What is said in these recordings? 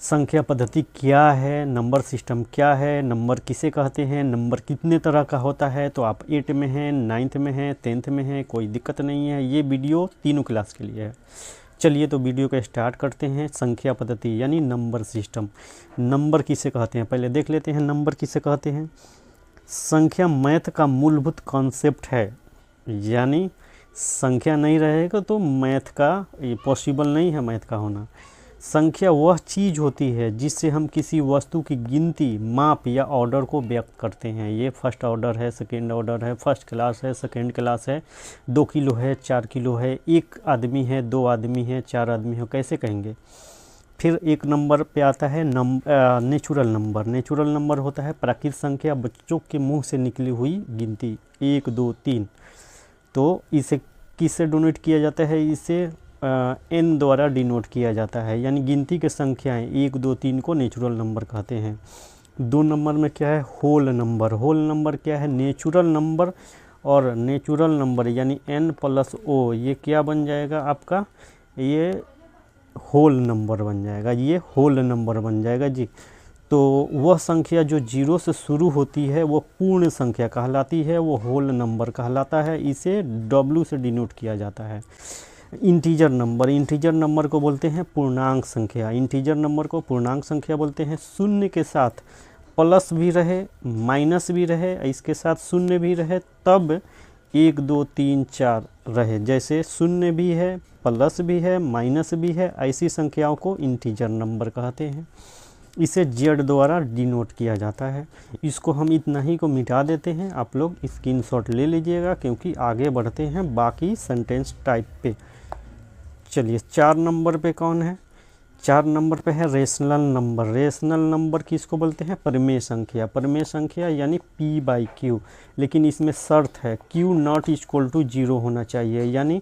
संख्या पद्धति क्या है, नंबर सिस्टम क्या है, नंबर किसे कहते हैं, नंबर कितने तरह का होता है। तो आप 8 में हैं, 9th में हैं, 10th में हैं, कोई दिक्कत नहीं है, ये वीडियो तीनों क्लास के लिए है। चलिए तो वीडियो को स्टार्ट करते हैं। संख्या पद्धति यानी नंबर सिस्टम। नंबर किसे कहते हैं पहले देख लेते हैं। नंबर किसे कहते हैं? संख्या मैथ का मूलभूत कॉन्सेप्ट है, यानी संख्या नहीं रहेगा तो मैथ का ये पॉसिबल नहीं है, मैथ का होना। संख्या वह चीज़ होती है जिससे हम किसी वस्तु की गिनती, माप या ऑर्डर को व्यक्त करते हैं। ये फर्स्ट ऑर्डर है, सेकेंड ऑर्डर है, फर्स्ट क्लास है, सेकेंड क्लास है, 2 किलो है, 4 किलो है, 1 आदमी है, 2 आदमी है, 4 आदमी है, कैसे कहेंगे। फिर एक नंबर पे आता है नेचुरल नंबर। नेचुरल नंबर होता है प्राकृतिक संख्या, बच्चों के मुंह से निकली हुई गिनती 1 2 3। तो इसे किससे डोनेट किया जाता है? इसे n द्वारा डिनोट किया जाता है, यानी गिनती के संख्याएं 1 2 3 को नेचुरल नंबर कहते हैं। 2 नंबर में क्या है? Whole number. होल नंबर क्या है? नेचुरल नंबर और नेचुरल नंबर यानी n + o, ये क्या बन जाएगा आपका? ये होल नंबर बन जाएगा, ये होल नंबर बन जाएगा जी। तो वह संख्या जो 0 से शुरू होती है वो पूर्ण संख्या कहलाती है, वो होल नंबर कहलाता है। इसे w से डिनोट किया जाता है। Integer number. इंटीजर नंबर को बोलते हैं पूर्णांक संख्या। इंटीजर नंबर को पूर्णांक संख्या बोलते हैं। शून्य के साथ प्लस भी रहे, माइनस भी रहे, इसके साथ शून्य भी रहे, तब 1 2 3 4 रहे। जैसे शून्य भी है, प्लस भी है, माइनस भी है, ऐसी संख्याओं को इंटीजर नंबर कहते हैं। इसे z द्वारा डिनोट किया जाता है। इसको हम इतना ही को मिटा देते हैं, आप लोग स्क्रीनशॉट ले लीजिएगा, क्योंकि आगे बढ़ते हैं बाकी सेंटेंस टाइप पे। चलिए 4 नंबर पे कौन है? 4 नंबर पे है रेशनल नंबर। रेशनल नंबर किसको बोलते हैं? परिमेय संख्या। परिमेय संख्या यानी p/q, लेकिन इसमें शर्त है q नॉट इक्वल टू 0 होना चाहिए। यानी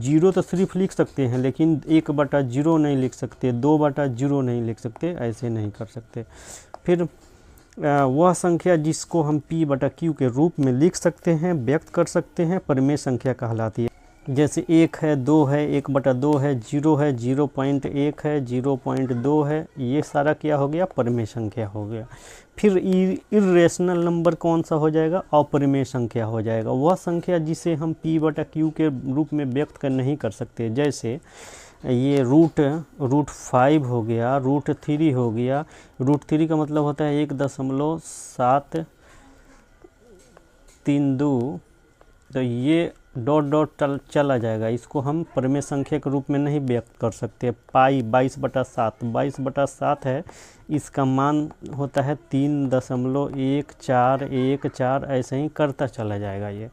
0 तो सिर्फ लिख सकते हैं, लेकिन 1/0 नहीं लिख सकते, 2/0 नहीं लिख सकते, ऐसे नहीं कर सकते। फिर वह संख्या जिसको हम p/q के रूप में लिख सकते हैं, व्यक्त कर सकते हैं, परिमेय संख्या कहलाती है। जैसे 1 है, 2 है, 1/2 है, 0 है, 0.1 है, 0.2 है, ये सारा क्या हो गया? परिमेय संख्या हो गया। फिर इर्रेशनल नंबर कौन सा हो जाएगा? अपरिमेय संख्या हो जाएगा। वह संख्या जिसे हम p/q के रूप में व्यक्त कर नहीं कर सकते। जैसे ये रूट 5 हो गया, √3 हो गया। √3 का मतलब होता है 1.732, तो ये डॉट चला जाएगा, इसको हम परिमेय संख्या के रूप में नहीं व्यक्त कर सकते। पाई 22/7 है, इसका मान होता है 3.1414, ऐसे ही करता चला जाएगा ये।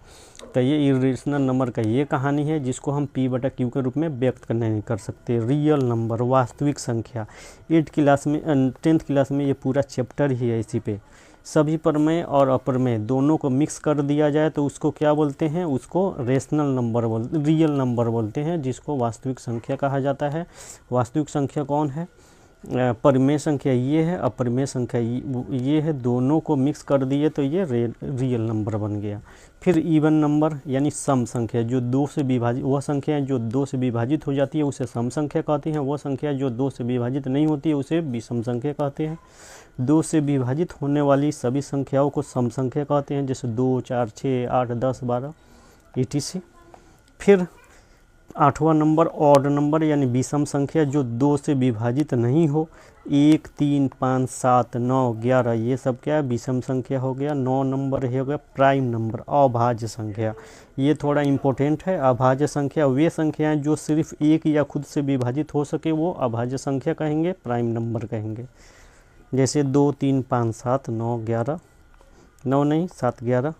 तो ये इरेशनल नंबर का ये कहानी है, जिसको हम p/q के रूप में व्यक्त करने नहीं कर सकते। रियल नंबर, वास्तविक संख्या। 10th क्लास में ये पूरा चैप्टर ही है इसी पे। सभी परिमेय और अपरिमेय दोनों को मिक्स कर दिया जाए तो उसको क्या बोलते हैं? उसको रियल नंबर बोलते हैं, जिसको वास्तविक संख्या कहा जाता है। वास्तविक संख्या कौन है? परिमेय संख्या ये है, अपरिमेय संख्या ये है, दोनों को मिक्स कर दिए तो ये रियल नंबर बन गया। फिर इवन नंबर यानी सम संख्या, जो 2 से विभाजित, वह संख्या जो 2 से विभाजित हो जाती है उसे सम संख्या कहते हैं। वह संख्या जो 2 से विभाजित नहीं होती है उसे विषम संख्या कहते हैं। 2 से विभाजित होने वाली सभी संख्याओं को सम संख्या कहते हैं, जैसे 2 4 6 8 10 12 etc। फिर 8वां नंबर ऑड नंबर यानी विषम संख्या, जो 2 से विभाजित नहीं हो। 1 3 5 7 9 11, ये सब क्या है? विषम संख्या हो गया। 9 नंबर हो गया प्राइम नंबर, अभाज्य संख्या। ये थोड़ा इम्पोर्टेंट है। अभाज्य संख्या वे संख्याएं जो सिर्फ एक या खुद से विभाजित हो सके, वो अभाज्य संख्या कहेंगे, प्राइम नंबर कहेंगे। जैसे 2 3 5 7 9 11, 9 नहीं 7 11,